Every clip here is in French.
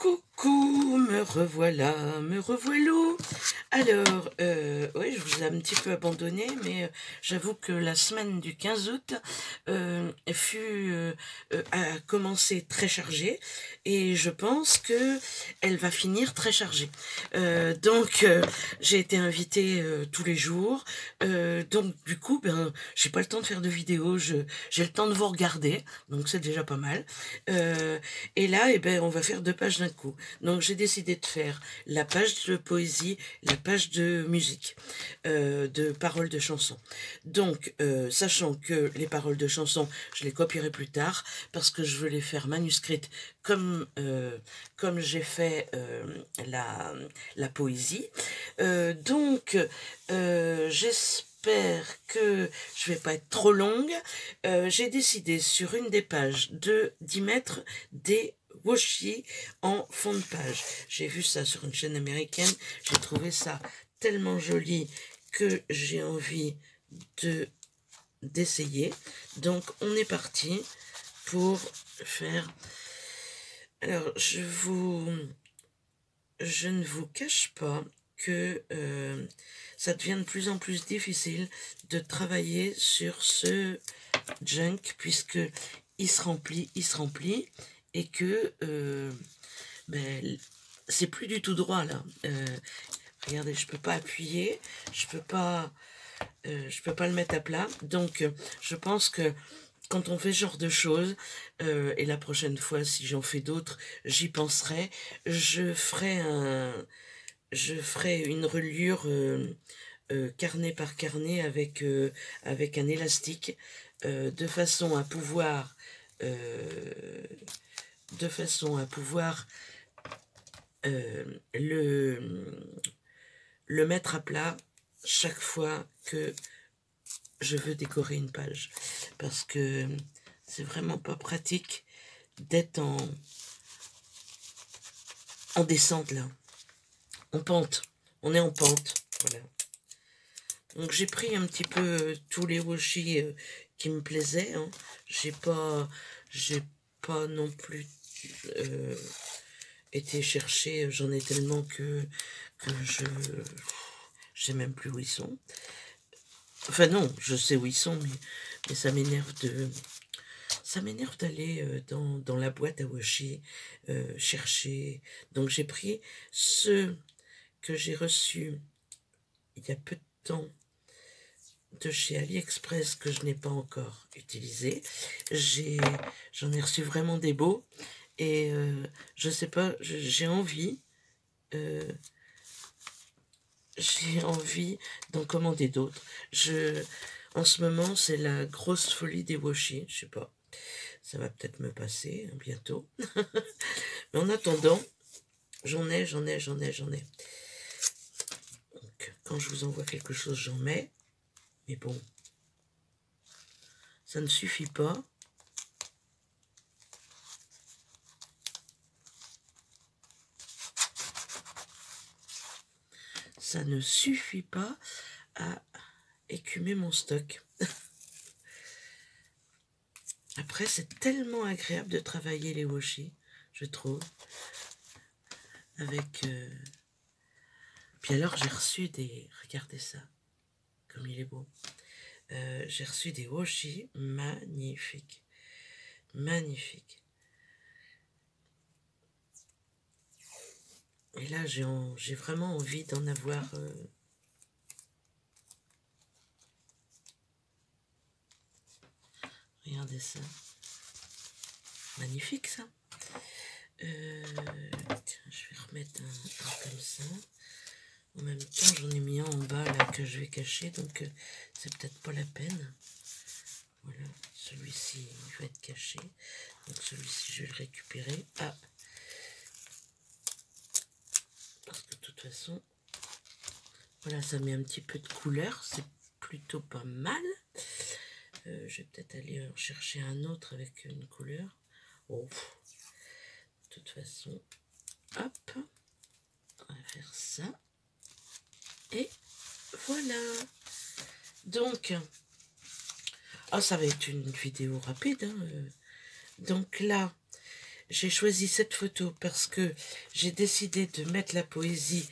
Coucou, me revoilà, me revoilà. Alors, ouais, je vous ai un petit peu abandonné, mais j'avoue que la semaine du 15 août a commencé très chargée et je pense que elle va finir très chargée. J'ai été invitée tous les jours, donc du coup, ben, j'ai pas le temps de faire de vidéos, j'ai le temps de vous regarder, donc c'est déjà pas mal. Et là, eh ben, on va faire 2 pages d'un coup. Donc j'ai décidé de faire la page de poésie, la page de musique, de paroles de chansons. Donc, sachant que les paroles de chansons, je les copierai plus tard, parce que je veux les faire manuscrites comme j'ai fait la poésie. J'espère que je vais pas être trop longue. J'ai décidé sur une des pages d'y mettre des washi en fond de page. J'ai vu ça sur une chaîne américaine, j'ai trouvé ça tellement joli que j'ai envie d'essayer. Donc on est parti pour faire. Alors je ne vous cache pas que ça devient de plus en plus difficile de travailler sur ce junk puisque il se remplit et que ben, c'est plus du tout droit là. Regardez, je peux pas appuyer, je peux pas le mettre à plat. Donc je pense que quand on fait ce genre de choses, et la prochaine fois si j'en fais d'autres, j'y penserai, je ferai une reliure carnet par carnet avec un élastique, de façon à pouvoir le mettre à plat chaque fois que je veux décorer une page, parce que c'est vraiment pas pratique d'être en descente là, en pente, on est en pente, voilà. Donc j'ai pris un petit peu tous les washi qui me plaisaient, hein. J'ai pas non plus été chercher, j'en ai tellement que je sais même plus où ils sont. Enfin non, je sais où ils sont, mais ça m'énerve d'aller dans la boîte à washi chercher. Donc j'ai pris ceux que j'ai reçus il y a peu de temps de chez AliExpress que je n'ai pas encore utilisé. J'en ai reçu vraiment des beaux et je sais pas, j'ai envie d'en commander d'autres. En ce moment, c'est la grosse folie des washi, je sais pas. Ça va peut-être me passer hein, bientôt. Mais en attendant, j'en ai. Donc, quand je vous envoie quelque chose, j'en mets. Mais bon, ça ne suffit pas. Ça ne suffit pas à écumer mon stock. Après, c'est tellement agréable de travailler les washi, je trouve. Avec... Puis alors, j'ai reçu des... Regardez ça, comme il est beau. J'ai reçu des washi magnifiques. Magnifiques. Et là, j'ai vraiment envie d'en avoir... Regardez ça. Magnifique, ça. Tiens, je vais remettre un comme ça. En même temps, j'en ai mis un en bas, là, que je vais cacher. Donc, c'est peut-être pas la peine. Voilà. Celui-ci, il va être caché. Donc, celui-ci, je vais le récupérer. Ah. Parce que, de toute façon... Voilà, ça met un petit peu de couleur. C'est plutôt pas mal. Je vais peut-être aller en chercher un autre avec une couleur. Oh. De toute façon, hop, on va faire ça. Et voilà. Donc, ça va être une vidéo rapide. Hein. Donc là, j'ai choisi cette photo parce que j'ai décidé de mettre la poésie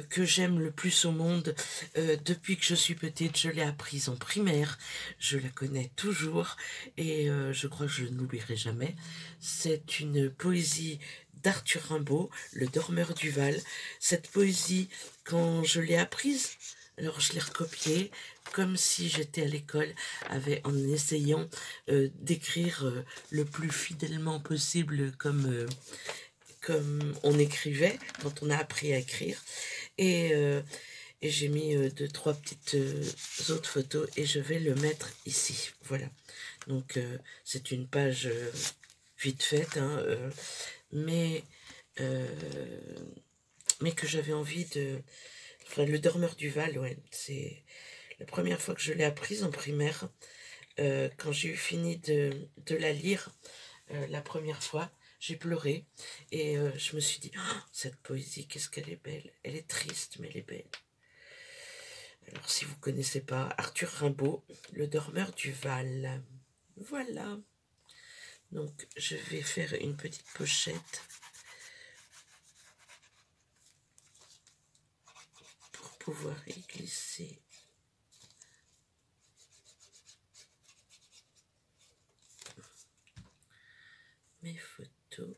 que j'aime le plus au monde depuis que je suis petite. Je l'ai apprise en primaire, je la connais toujours et je crois que je ne l'oublierai jamais. C'est une poésie d'Arthur Rimbaud, Le Dormeur du Val. Cette poésie, quand je l'ai apprise, alors je l'ai recopiée comme si j'étais à l'école, en essayant d'écrire le plus fidèlement possible comme on écrivait quand on a appris à écrire. Et j'ai mis deux, trois petites autres photos et je vais le mettre ici. Voilà. Donc c'est une page vite faite, hein, mais que j'avais envie de... Enfin, Le Dormeur du Val, ouais, c'est la première fois que je l'ai apprise en primaire, quand j'ai eu fini de la lire la première fois, j'ai pleuré et je me suis dit, oh, cette poésie, qu'est-ce qu'elle est belle. Elle est triste, mais elle est belle. Alors, si vous ne connaissez pas, Arthur Rimbaud, Le Dormeur du Val. Voilà. Donc, je vais faire une petite pochette pour pouvoir y glisser mes photos.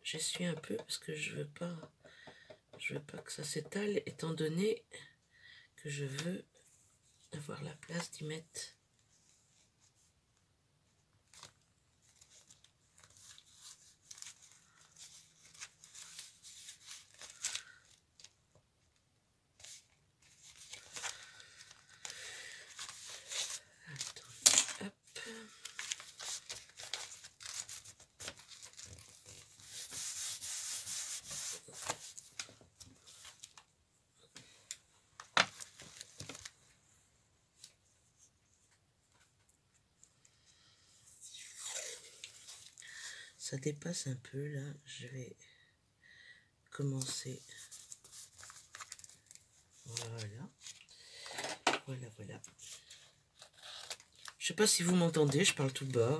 J'essuie un peu parce que je veux pas que ça s'étale, étant donné que je veux avoir la place d'y mettre. Attends, hop. Ça dépasse un peu là, je vais commencer. Voilà. Voilà. Je sais pas si vous m'entendez, je parle tout bas.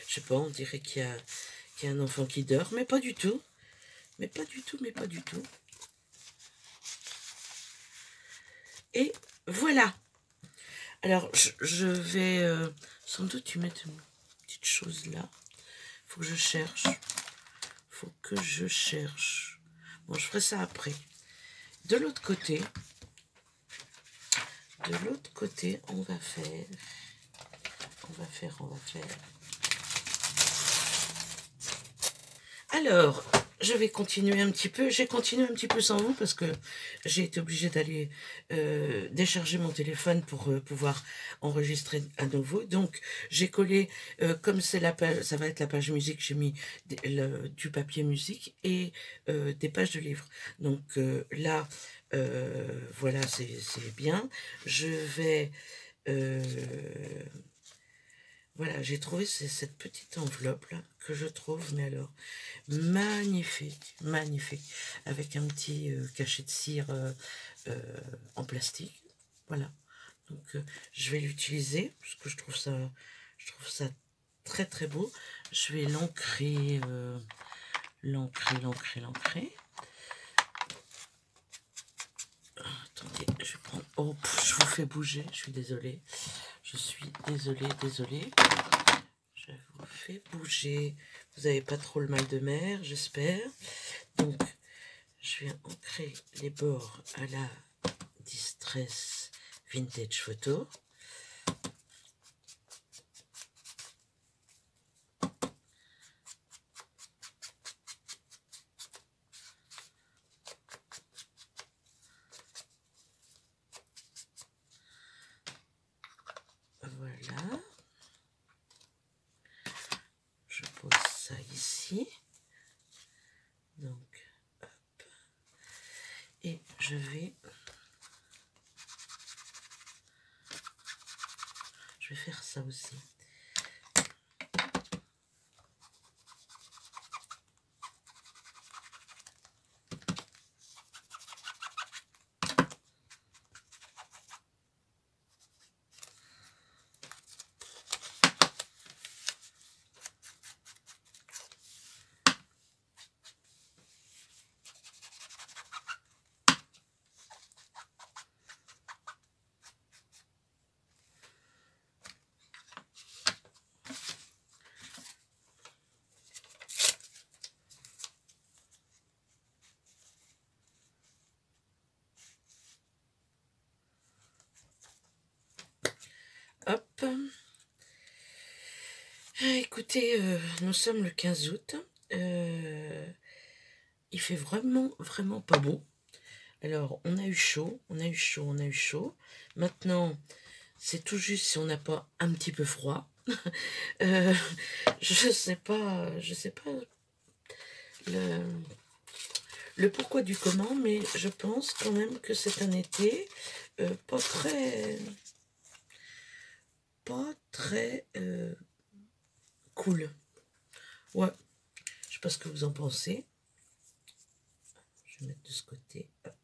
Je sais pas, on dirait qu'il y a un enfant qui dort, mais pas du tout. Mais pas du tout. Et voilà. Alors, je vais sans doute y mettre une petite chose là. Faut que je cherche. Bon, je ferai ça après. De l'autre côté, on va faire. Alors, je vais continuer un petit peu. J'ai continué un petit peu sans vous parce que j'ai été obligée d'aller décharger mon téléphone pour pouvoir enregistrer à nouveau. Donc, j'ai collé, comme c'est la page, ça va être la page musique, j'ai mis du papier musique et des pages de livres. Donc là, voilà, c'est bien. Je vais... voilà, j'ai trouvé cette petite enveloppe là que je trouve, mais alors magnifique, avec un petit cachet de cire en plastique. Voilà, donc je vais l'utiliser parce que je trouve ça très très beau. Je vais l'ancrer, Attendez, je vais prendre. Oh, je vous fais bouger, je suis désolée. Je vous fais bouger. Vous n'avez pas trop le mal de mer, j'espère. Donc, je viens ancrer les bords à la Distress Vintage Photo. Voilà. Je pose ça ici. Donc, hop. Et je vais faire ça aussi. écoutez, nous sommes le 15 août. Il fait vraiment, vraiment pas beau. Alors, on a eu chaud, on a eu chaud, on a eu chaud. Maintenant, c'est tout juste si on n'a pas un petit peu froid. Euh, je sais pas le pourquoi du comment, mais je pense quand même que c'est un été pas très cool. Ouais, je sais pas ce que vous en pensez. Je vais mettre de ce côté. Hop.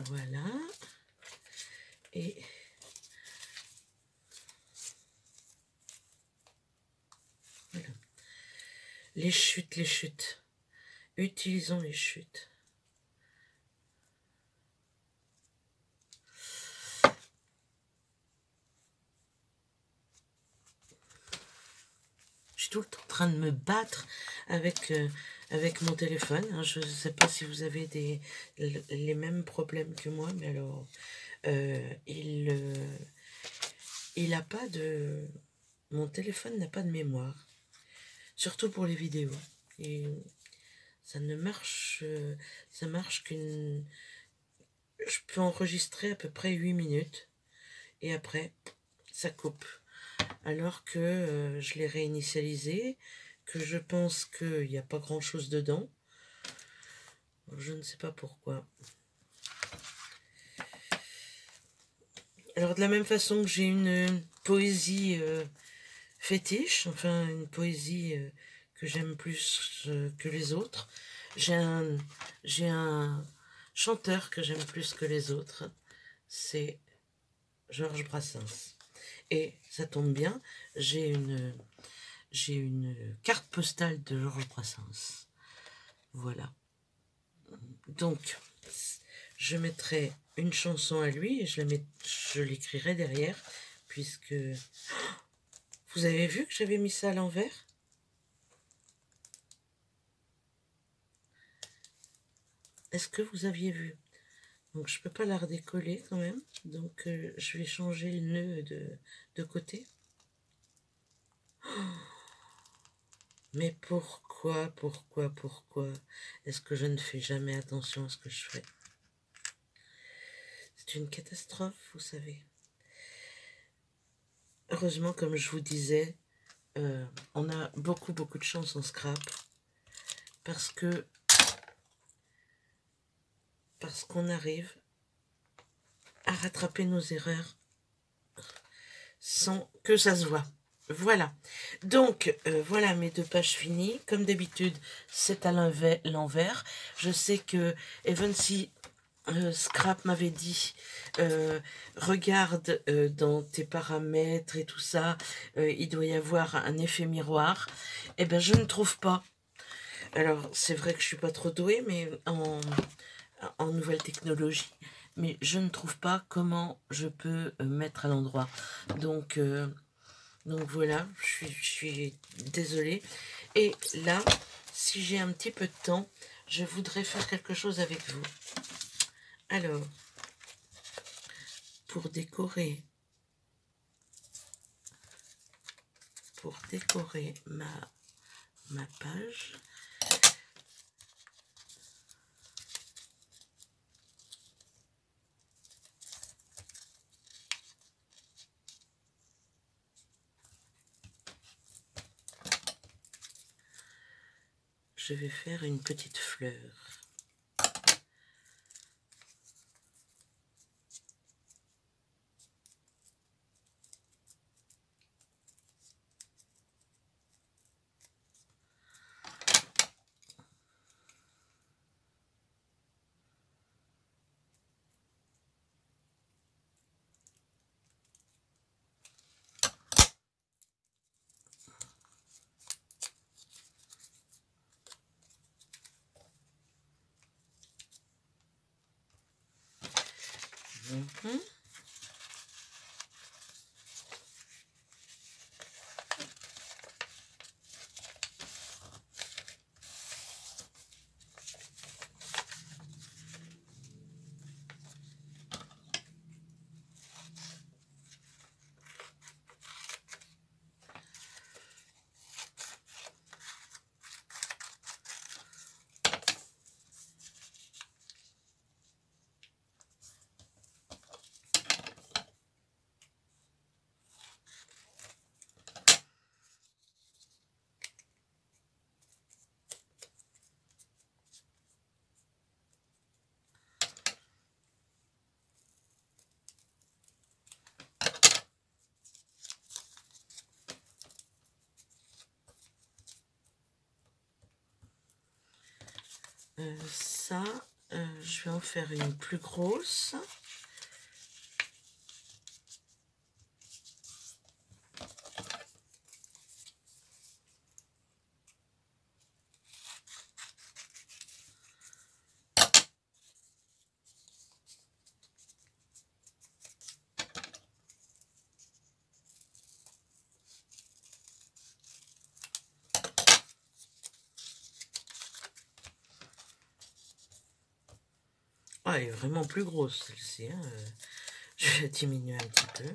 Voilà. Et voilà. Les chutes, les chutes. Utilisons les chutes. Je suis tout le temps en train de me battre avec, avec mon téléphone. Hein. Je ne sais pas si vous avez les mêmes problèmes que moi, mais alors, il a pas de... Mon téléphone n'a pas de mémoire. Surtout pour les vidéos. Et ça ne marche... ça marche qu'une... Je peux enregistrer à peu près 8 minutes. Et après, ça coupe. Alors que je l'ai réinitialisé, que je pense qu'il n'y a pas grand chose dedans. Je ne sais pas pourquoi. Alors de la même façon que j'ai une poésie fétiche, enfin une poésie que j'aime plus que les autres, j'ai un chanteur que j'aime plus que les autres, c'est Georges Brassens. Et ça tombe bien, j'ai une carte postale de Georges Brassens. Voilà. Donc, je mettrai une chanson à lui et je l'écrirai derrière, puisque... Vous avez vu que j'avais mis ça à l'envers? Est-ce que vous aviez vu? Donc, je peux pas la redécoller quand même. Donc, je vais changer le nœud de côté. Mais pourquoi est-ce que je ne fais jamais attention à ce que je fais? C'est une catastrophe, vous savez. Heureusement, comme je vous disais, on a beaucoup de chance en scrap parce qu'on arrive à rattraper nos erreurs sans que ça se voit. Voilà. Donc, voilà mes 2 pages finies. Comme d'habitude, c'est à l'envers. Je sais que Evansy Scrap m'avait dit regarde dans tes paramètres et tout ça, il doit y avoir un effet miroir. Eh bien, je ne trouve pas. Alors, c'est vrai que je suis pas trop douée, mais en nouvelles technologies, mais je ne trouve pas comment je peux mettre à l'endroit. Donc voilà, je suis désolée. Et là, si j'ai un petit peu de temps, je voudrais faire quelque chose avec vous. Alors, pour décorer ma page, je vais faire une petite fleur. Ça, je vais en faire une plus grosse. Ah, elle est vraiment plus grosse celle-ci. Hein. Je vais diminuer un petit peu.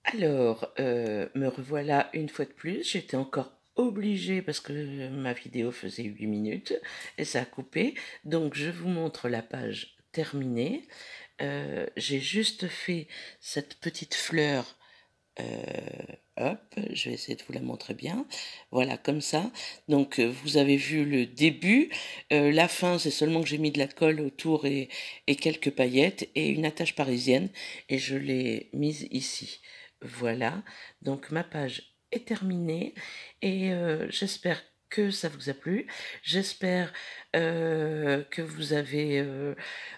Alors, me revoilà une fois de plus. J'étais encore obligée parce que ma vidéo faisait 8 minutes et ça a coupé. Donc, je vous montre la page terminée. J'ai juste fait cette petite fleur. Hop, je vais essayer de vous la montrer bien. Voilà, comme ça. Donc, vous avez vu le début. La fin, c'est seulement que j'ai mis de la colle autour et quelques paillettes et une attache parisienne. Et je l'ai mise ici. Voilà. Donc, ma page est terminée. Et j'espère que ça vous a plu. J'espère que vous avez...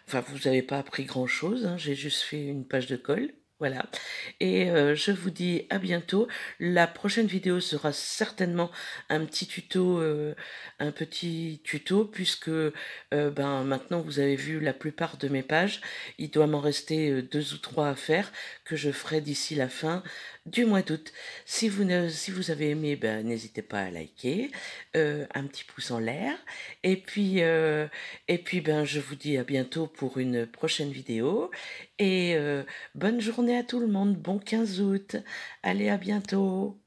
enfin, vous n'avez pas appris grand-chose. Hein. J'ai juste fait une page de colle. Voilà. Et je vous dis à bientôt. La prochaine vidéo sera certainement un petit tuto, puisque ben, maintenant vous avez vu la plupart de mes pages. Il doit m'en rester 2 ou 3 à faire, que je ferai d'ici la fin du mois d'août. Si vous avez aimé, ben, n'hésitez pas à liker, un petit pouce en l'air. Et puis ben, je vous dis à bientôt pour une prochaine vidéo. Et bonne journée à tout le monde, bon 15 août. Allez, à bientôt.